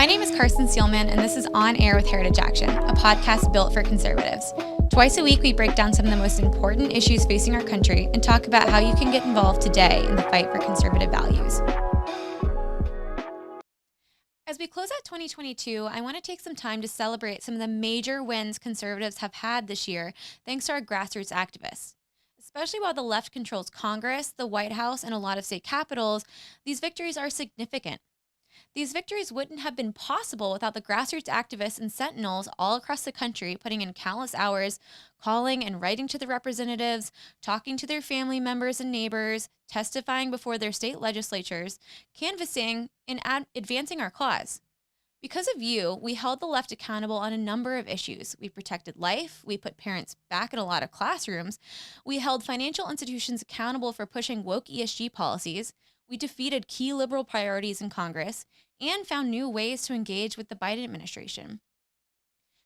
My name is Carson and this is On Air with Heritage Action, a podcast built for conservatives. Twice a week, we break down some of the most important issues facing our country and talk about how you can get involved today in the fight for conservative values. As we close out 2022, I want to take some time to celebrate some of the major wins conservatives have had this year, thanks to our grassroots activists. Especially while the left controls Congress, the White House, and a lot of state capitals, these victories are significant. These victories wouldn't have been possible without the grassroots activists and sentinels all across the country putting in countless hours, calling and writing to the representatives, talking to their family members and neighbors, testifying before their state legislatures, canvassing, and advancing our cause. Because of you, we held the left accountable on a number of issues. We protected life. We put parents back in a lot of classrooms. We held financial institutions accountable for pushing woke ESG policies. We defeated key liberal priorities in Congress and found new ways to engage with the Biden administration.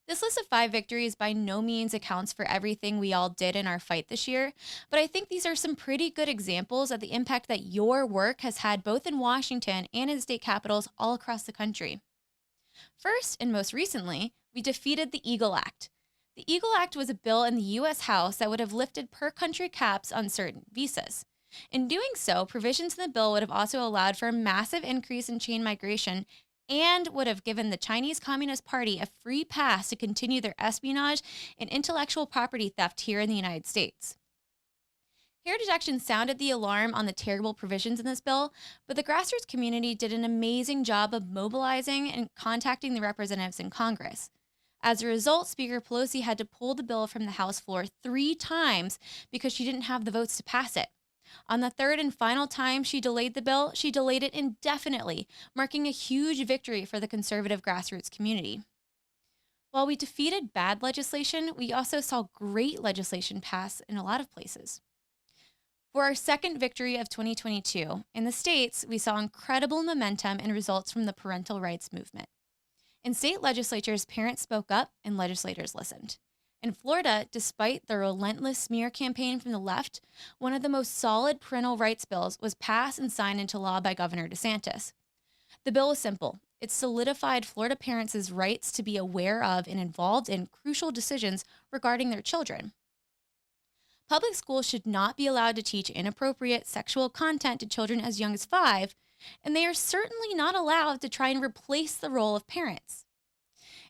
This list of 5 victories by no means accounts for everything we all did in our fight this year, but I think these are some pretty good examples of the impact that your work has had both in Washington and in state capitals all across the country. First, and most recently, we defeated the EAGLE Act. The EAGLE Act was a bill in the U.S. House that would have lifted per-country caps on certain visas. In doing so, provisions in the bill would have also allowed for a massive increase in chain migration and would have given the Chinese Communist Party a free pass to continue their espionage and intellectual property theft here in the United States. Heritage Action sounded the alarm on the terrible provisions in this bill, but the grassroots community did an amazing job of mobilizing and contacting the representatives in Congress. As a result, Speaker Pelosi had to pull the bill from the House floor 3 times because she didn't have the votes to pass it. On the third and final time she delayed the bill, she delayed it indefinitely, marking a huge victory for the conservative grassroots community. While we defeated bad legislation, we also saw great legislation pass in a lot of places. For our second victory of 2022, in the states, we saw incredible momentum and results from the parental rights movement. In state legislatures, parents spoke up and legislators listened. In Florida, despite the relentless smear campaign from the left, one of the most solid parental rights bills was passed and signed into law by Governor DeSantis. The bill was simple. It solidified Florida parents' rights to be aware of and involved in crucial decisions regarding their children. Public schools should not be allowed to teach inappropriate sexual content to children as young as 5, and they are certainly not allowed to try and replace the role of parents.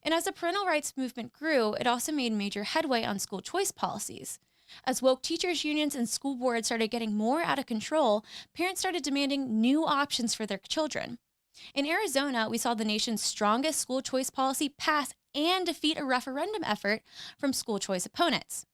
And as the parental rights movement grew, it also made major headway on school choice policies. As woke teachers' unions and school boards started getting more out of control, parents started demanding new options for their children. In Arizona, we saw the nation's strongest school choice policy pass and defeat a referendum effort from school choice opponents.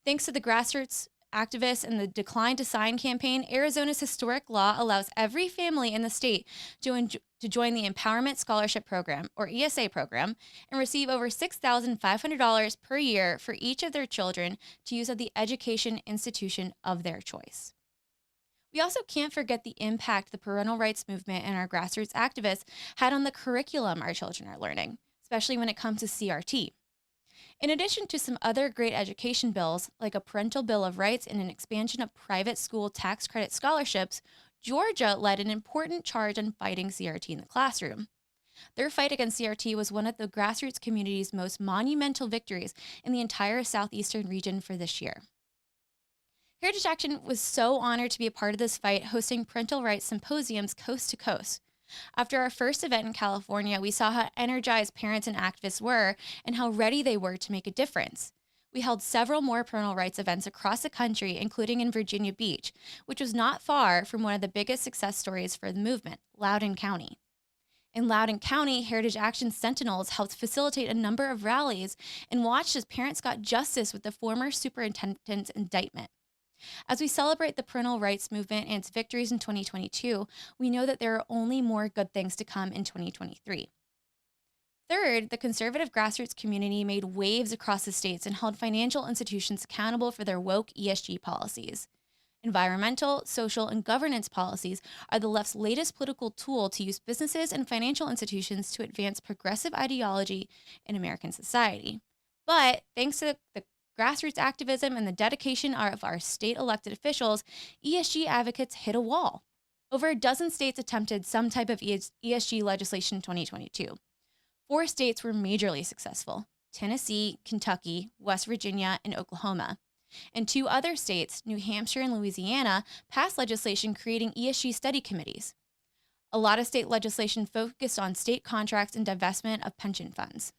Thanks to the grassroots activists and the Decline to Sign campaign, Arizona's historic law allows every family in the state to join the Empowerment Scholarship Program, or ESA program, and receive over $6,500 per year for each of their children to use at the education institution of their choice. We also can't forget the impact the parental rights movement and our grassroots activists had on the curriculum our children are learning, especially when it comes to CRT. In addition to some other great education bills, like a parental bill of rights and an expansion of private school tax credit scholarships, Georgia led an important charge on fighting CRT in the classroom. Their fight against CRT was one of the grassroots community's most monumental victories in the entire southeastern region for this year. Heritage Action was so honored to be a part of this fight, hosting parental rights symposiums coast to coast. After our first event in California, we saw how energized parents and activists were and how ready they were to make a difference. We held several more parental rights events across the country, including in Virginia Beach, which was not far from one of the biggest success stories for the movement, Loudoun County. In Loudoun County, Heritage Action Sentinels helped facilitate a number of rallies and watched as parents got justice with the former superintendent's indictment. As we celebrate the parental rights movement and its victories in 2022, we know that there are only more good things to come in 2023. Third, the conservative grassroots community made waves across the states and held financial institutions accountable for their woke ESG policies. Environmental, social, and governance policies are the left's latest political tool to use businesses and financial institutions to advance progressive ideology in American society. But thanks to the grassroots activism and the dedication of our state elected officials, ESG advocates hit a wall. Over a dozen states attempted some type of ESG legislation in 2022. 4 states were majorly successful: Tennessee, Kentucky, West Virginia, and Oklahoma. And 2 other states, New Hampshire and Louisiana, passed legislation creating ESG study committees. A lot of state legislation focused on state contracts and divestment of pension funds.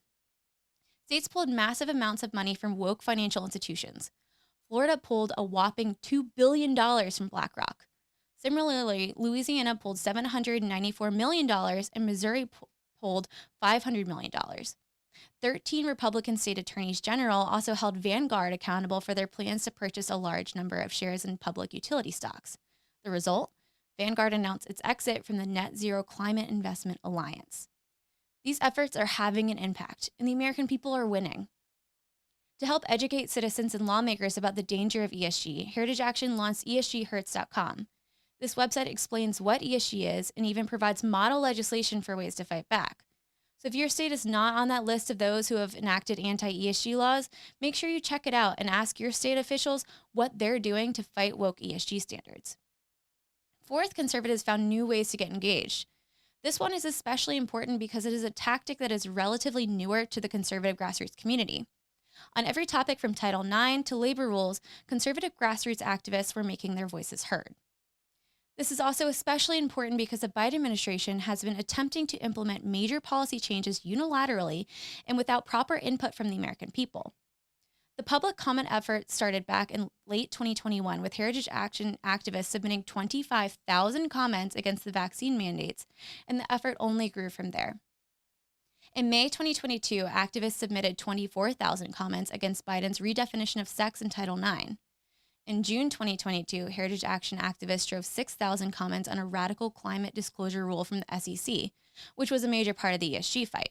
States pulled massive amounts of money from woke financial institutions. Florida pulled a whopping $2 billion from BlackRock. Similarly, Louisiana pulled $794 million and Missouri pulled $500 million. 13 Republican state attorneys general also held Vanguard accountable for their plans to purchase a large number of shares in public utility stocks. The result? Vanguard announced its exit from the Net Zero Climate Investment Alliance. These efforts are having an impact, and the American people are winning. To help educate citizens and lawmakers about the danger of ESG, Heritage Action launched ESGHurts.com. This website explains what ESG is and even provides model legislation for ways to fight back. So if your state is not on that list of those who have enacted anti-ESG laws, make sure you check it out and ask your state officials what they're doing to fight woke ESG standards. Fourth, conservatives found new ways to get engaged. This one is especially important because it is a tactic that is relatively newer to the conservative grassroots community. On every topic from Title IX to labor rules, conservative grassroots activists were making their voices heard. This is also especially important because the Biden administration has been attempting to implement major policy changes unilaterally and without proper input from the American people. The public comment effort started back in late 2021 with Heritage Action activists submitting 25,000 comments against the vaccine mandates, and the effort only grew from there. In May 2022, activists submitted 24,000 comments against Biden's redefinition of sex in Title IX. In June 2022, Heritage Action activists drove 6,000 comments on a radical climate disclosure rule from the SEC, which was a major part of the ESG fight.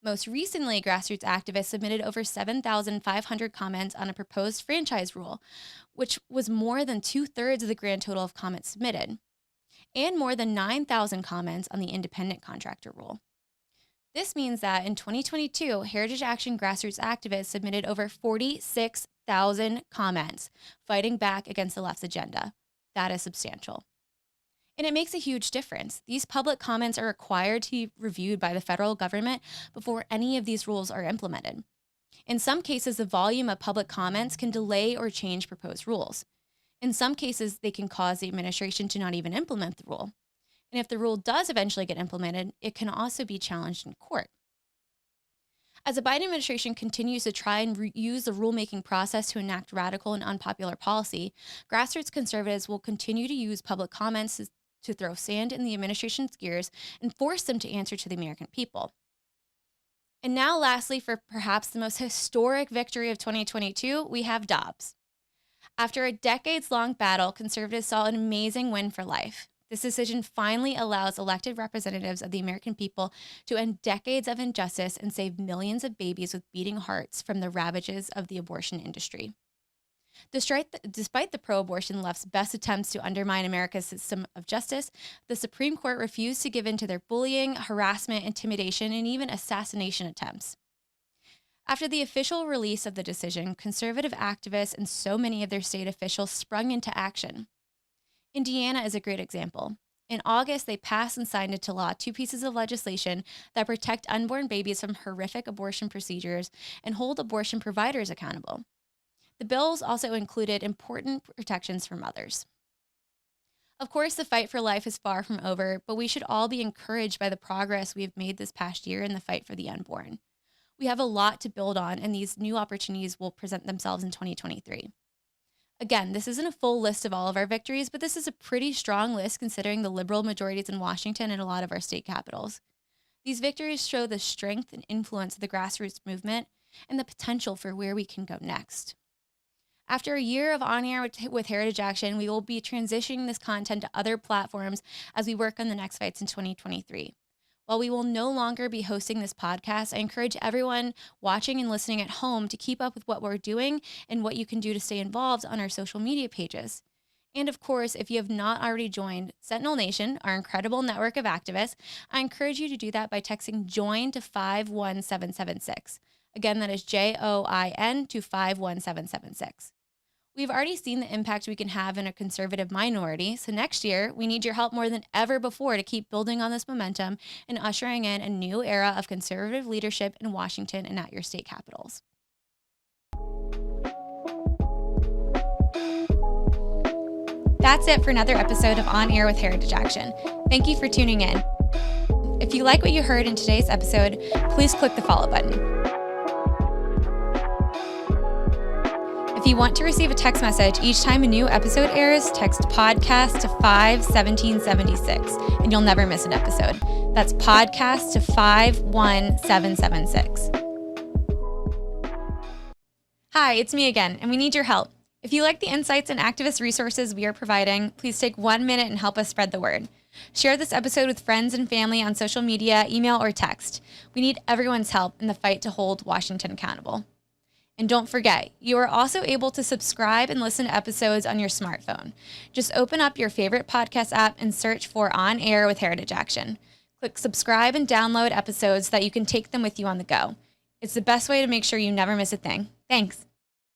Most recently, grassroots activists submitted over 7,500 comments on a proposed franchise rule, which was more than 2/3 of the grand total of comments submitted, and more than 9,000 comments on the independent contractor rule. This means that in 2022, Heritage Action grassroots activists submitted over 46,000 comments fighting back against the left's agenda. That is substantial. And it makes a huge difference. These public comments are required to be reviewed by the federal government before any of these rules are implemented. In some cases, the volume of public comments can delay or change proposed rules. In some cases, they can cause the administration to not even implement the rule. And if the rule does eventually get implemented, it can also be challenged in court. As the Biden administration continues to try and use the rulemaking process to enact radical and unpopular policy, grassroots conservatives will continue to use public comments to throw sand in the administration's gears and force them to answer to the American people. And now, lastly, for perhaps the most historic victory of 2022, we have Dobbs. After a decades-long battle, conservatives saw an amazing win for life. This decision finally allows elected representatives of the American people to end decades of injustice and save millions of babies with beating hearts from the ravages of the abortion industry. Despite the pro-abortion left's best attempts to undermine America's system of justice, the Supreme Court refused to give in to their bullying, harassment, intimidation, and even assassination attempts. After the official release of the decision, conservative activists and so many of their state officials sprung into action. Indiana is a great example. In August, they passed and signed into law 2 pieces of legislation that protect unborn babies from horrific abortion procedures and hold abortion providers accountable. The bills also included important protections for mothers. Of course, the fight for life is far from over, but we should all be encouraged by the progress we have made this past year in the fight for the unborn. We have a lot to build on, and these new opportunities will present themselves in 2023. Again, this isn't a full list of all of our victories, but this is a pretty strong list considering the liberal majorities in Washington and a lot of our state capitals. These victories show the strength and influence of the grassroots movement and the potential for where we can go next. After a year of on-air with Heritage Action, we will be transitioning this content to other platforms as we work on the next fights in 2023. While we will no longer be hosting this podcast, I encourage everyone watching and listening at home to keep up with what we're doing and what you can do to stay involved on our social media pages. And of course, if you have not already joined Sentinel Nation, our incredible network of activists, I encourage you to do that by texting JOIN to 51776. Again, that is JOIN to 51776. We've already seen the impact we can have in a conservative minority, so next year, we need your help more than ever before to keep building on this momentum and ushering in a new era of conservative leadership in Washington and at your state capitals. That's it for another episode of On Air with Heritage Action. Thank you for tuning in. If you like what you heard in today's episode, please click the follow button. If you want to receive a text message each time a new episode airs, text podcast to 51776 and you'll never miss an episode. That's podcast to 51776. Hi, it's me again, and we need your help. If you like the insights and activist resources we are providing, please take 1 minute and help us spread the word. Share this episode with friends and family on social media, email, or text. We need everyone's help in the fight to hold Washington accountable. And don't forget, you are also able to subscribe and listen to episodes on your smartphone. Just open up your favorite podcast app and search for On Air with Heritage Action. Click subscribe and download episodes so that you can take them with you on the go. It's the best way to make sure you never miss a thing. Thanks.